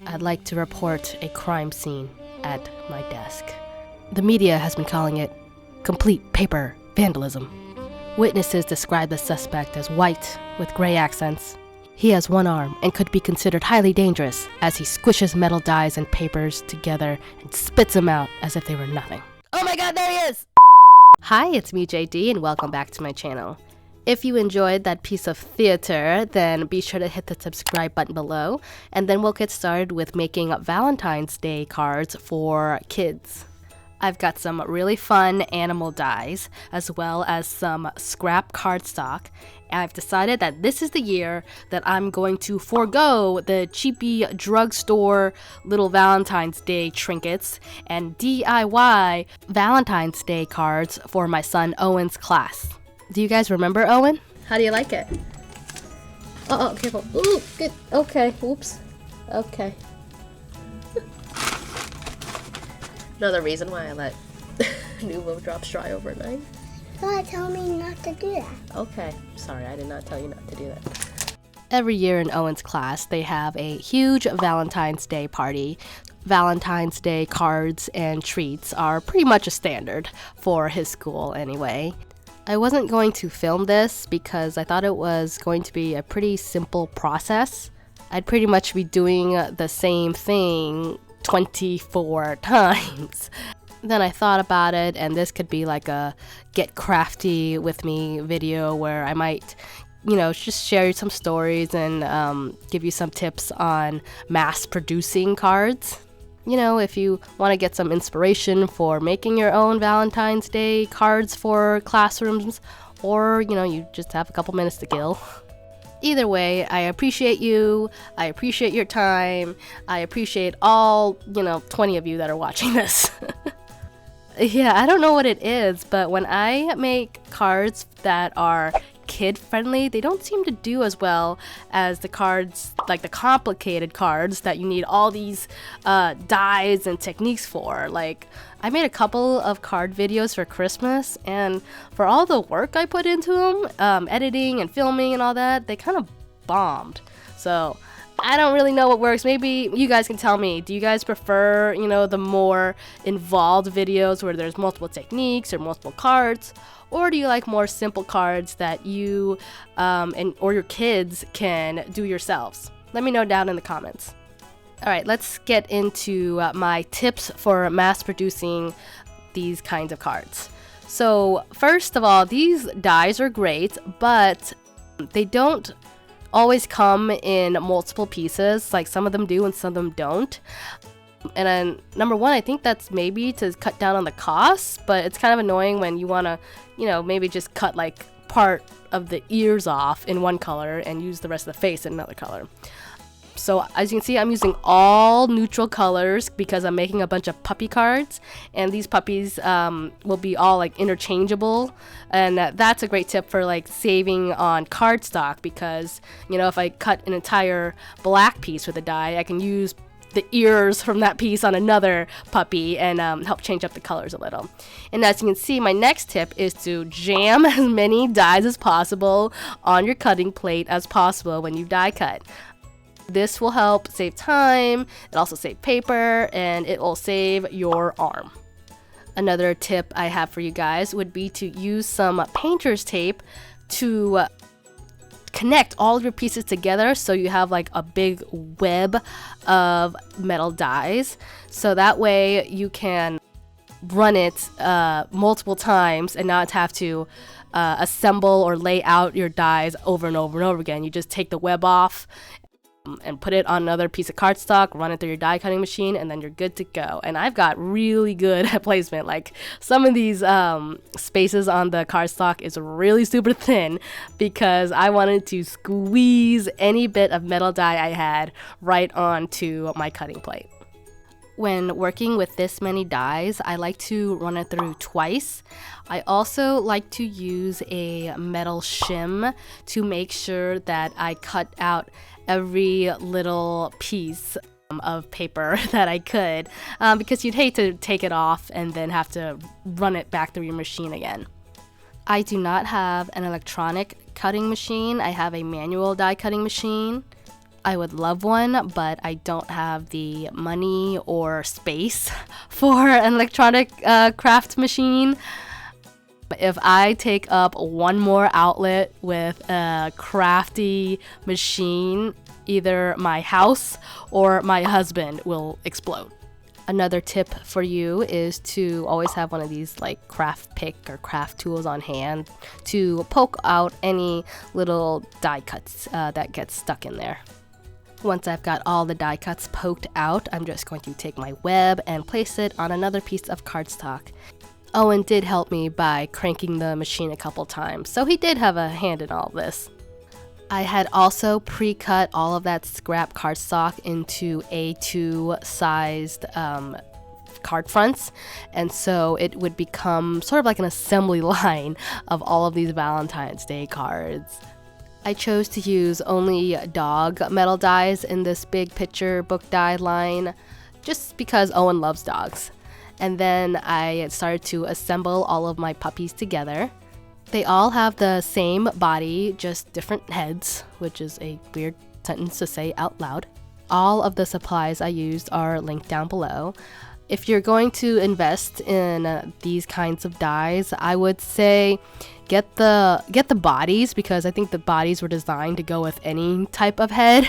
I'd like to report a crime scene at my desk. The media has been calling it complete paper vandalism. Witnesses describe the suspect as white with gray accents. He has one arm and could be considered highly dangerous as he squishes metal dies and papers together and spits them out as if they were nothing. Oh my god, there he is! Hi, it's me, JD, and welcome back to my channel. If you enjoyed that piece of theater, then be sure to hit the subscribe button below, and then we'll get started with making Valentine's Day cards for kids. I've got some really fun animal dies, as well as some scrap cardstock. I've decided that this is the year that I'm going to forego the cheapy drugstore little Valentine's Day trinkets and DIY Valentine's Day cards for my son Owen's class. Do you guys remember Owen? How do you like it? Oh, careful. Ooh, good. Okay, oops. Okay. Another reason why I let Nuvo drops dry overnight. God, tell me not to do that. Okay, sorry, I did not tell you not to do that. Every year in Owen's class, they have a huge Valentine's Day party. Valentine's Day cards and treats are pretty much a standard for his school anyway. I wasn't going to film this because I thought it was going to be a pretty simple process. I'd pretty much be doing the same thing 24 times. Then I thought about it, and this could be like a get crafty with me video where I might, just share you some stories and give you some tips on mass producing cards. If you want to get some inspiration for making your own Valentine's Day cards for classrooms, or, you just have a couple minutes to kill. Either way, I appreciate you, I appreciate your time, I appreciate all, 20 of you that are watching this. Yeah, I don't know what it is, but when I make cards that are kid-friendly, they don't seem to do as well as the cards, like the complicated cards that you need all these dies and techniques for. Like, I made a couple of card videos for Christmas, and for all the work I put into them, editing and filming and all that, they kind of bombed. So I don't really know what works. Maybe you guys can tell me. Do you guys prefer, the more involved videos where there's multiple techniques or multiple cards? Or do you like more simple cards that you or your kids can do yourselves? Let me know down in the comments. Alright, let's get into my tips for mass producing these kinds of cards. So first of all, these dies are great, but they don't always come in multiple pieces. Like some of them do and some of them don't. And then number one, I think that's maybe to cut down on the costs, but it's kind of annoying when you want to, maybe just cut like part of the ears off in one color and use the rest of the face in another color. So as you can see, I'm using all neutral colors because I'm making a bunch of puppy cards, and these puppies will be all like interchangeable, and that's a great tip for like saving on cardstock because if I cut an entire black piece with a die, I can use the ears from that piece on another puppy and help change up the colors a little. And as you can see, my next tip is to jam as many dies as possible on your cutting plate as possible when you die cut. This will help save time, it also saves paper, and it will save your arm. Another tip I have for you guys would be to use some painter's tape to connect all of your pieces together so you have like a big web of metal dies. So that way you can run it multiple times and not have to assemble or lay out your dies over and over and over again. You just take the web off and put it on another piece of cardstock, run it through your die cutting machine, and then you're good to go. And I've got really good at placement. Like some of these spaces on the cardstock is really super thin because I wanted to squeeze any bit of metal die I had right onto my cutting plate. When working with this many dies, I like to run it through twice. I also like to use a metal shim to make sure that I cut out every little piece of paper that I could, because you'd hate to take it off and then have to run it back through your machine again. I do not have an electronic cutting machine. I have a manual die cutting machine. I would love one, but I don't have the money or space for an electronic craft machine. If I take up one more outlet with a crafty machine, either my house or my husband will explode. Another tip for you is to always have one of these like craft pick or craft tools on hand to poke out any little die cuts that get stuck in there. Once I've got all the die cuts poked out, I'm just going to take my web and place it on another piece of cardstock. Owen did help me by cranking the machine a couple times, so he did have a hand in all this. I had also pre-cut all of that scrap cardstock into A2 sized card fronts, and so it would become sort of like an assembly line of all of these Valentine's Day cards. I chose to use only dog metal dies in this big picture book die line just because Owen loves dogs. And then I started to assemble all of my puppies together. They all have the same body, just different heads, which is a weird sentence to say out loud. All of the supplies I used are linked down below. If you're going to invest in these kinds of dies, I would say get the bodies, because I think the bodies were designed to go with any type of head.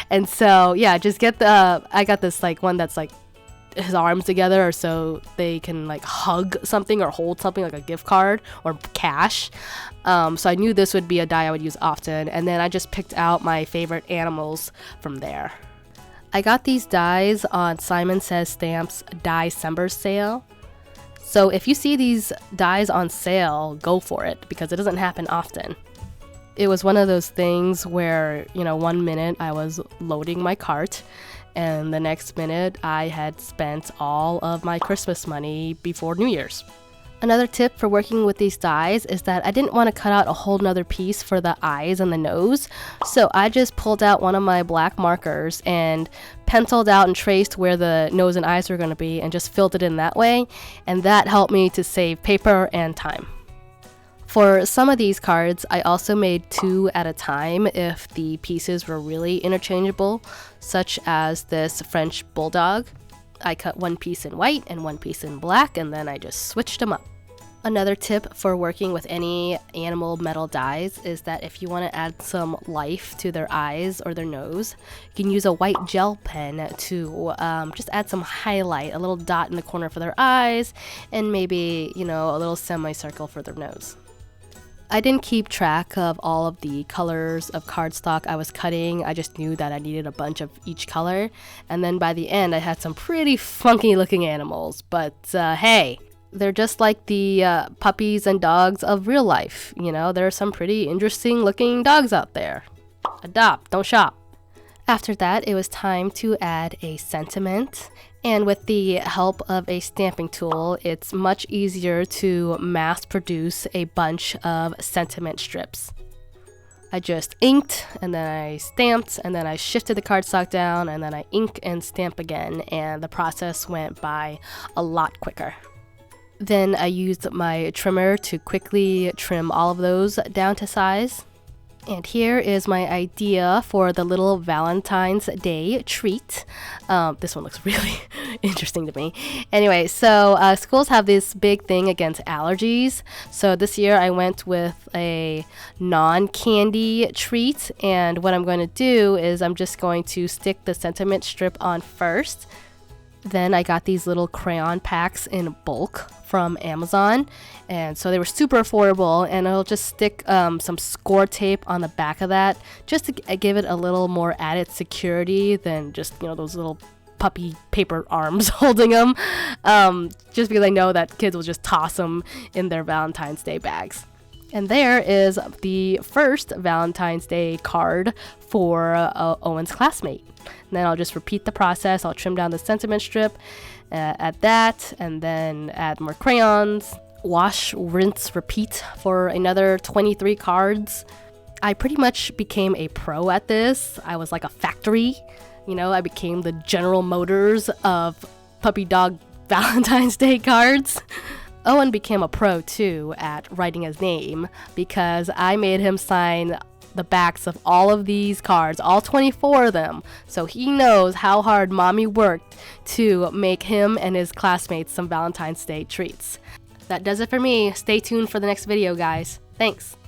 And so yeah, just get I got this like one that's like his arms together, or so they can like hug something or hold something like a gift card or cash. So I knew this would be a die I would use often, and then I just picked out my favorite animals from there. I got these dies on Simon Says Stamps Die-cember sale. So if you see these dies on sale, go for it, because it doesn't happen often. It was one of those things where, you know, one minute I was loading my cart, and the next minute I had spent all of my Christmas money before New Year's. Another tip for working with these dies is that I didn't want to cut out a whole nother piece for the eyes and the nose, so I just pulled out one of my black markers and penciled out and traced where the nose and eyes were going to be and just filled it in that way, and that helped me to save paper and time. For some of these cards, I also made 2 at a time if the pieces were really interchangeable, such as this French Bulldog. I cut one piece in white and one piece in black, and then I just switched them up. Another tip for working with any animal metal dies is that if you want to add some life to their eyes or their nose, you can use a white gel pen to just add some highlight, a little dot in the corner for their eyes, and maybe, you know, a little semicircle for their nose. I didn't keep track of all of the colors of cardstock I was cutting. I just knew that I needed a bunch of each color. And then by the end, I had some pretty funky looking animals. But hey, they're just like the puppies and dogs of real life. You know, there are some pretty interesting looking dogs out there. Adopt, don't shop. After that, it was time to add a sentiment. And with the help of a stamping tool, it's much easier to mass produce a bunch of sentiment strips. I just inked, and then I stamped, and then I shifted the cardstock down, and then I ink and stamp again, and the process went by a lot quicker. Then I used my trimmer to quickly trim all of those down to size. And here is my idea for the little Valentine's Day treat. This one looks really interesting to me. Anyway, so schools have this big thing against allergies. So this year I went with a non-candy treat. And what I'm going to do is I'm just going to stick the sentiment strip on first. Then I got these little crayon packs in bulk from Amazon, and so they were super affordable, and I'll just stick some score tape on the back of that just to give it a little more added security than just, you know, those little puppy paper arms holding them, just because I know that kids will just toss them in their Valentine's Day bags. And there is the first Valentine's Day card for Owen's classmate. And then I'll just repeat the process. I'll trim down the sentiment strip, add that, and then add more crayons. Wash, rinse, repeat for another 23 cards. I pretty much became a pro at this. I was like a factory. You know, I became the General Motors of puppy dog Valentine's Day cards. Owen became a pro too at writing his name because I made him sign the backs of all of these cards, all 24 of them, so he knows how hard mommy worked to make him and his classmates some Valentine's Day treats. That does it for me. Stay tuned for the next video, guys. Thanks.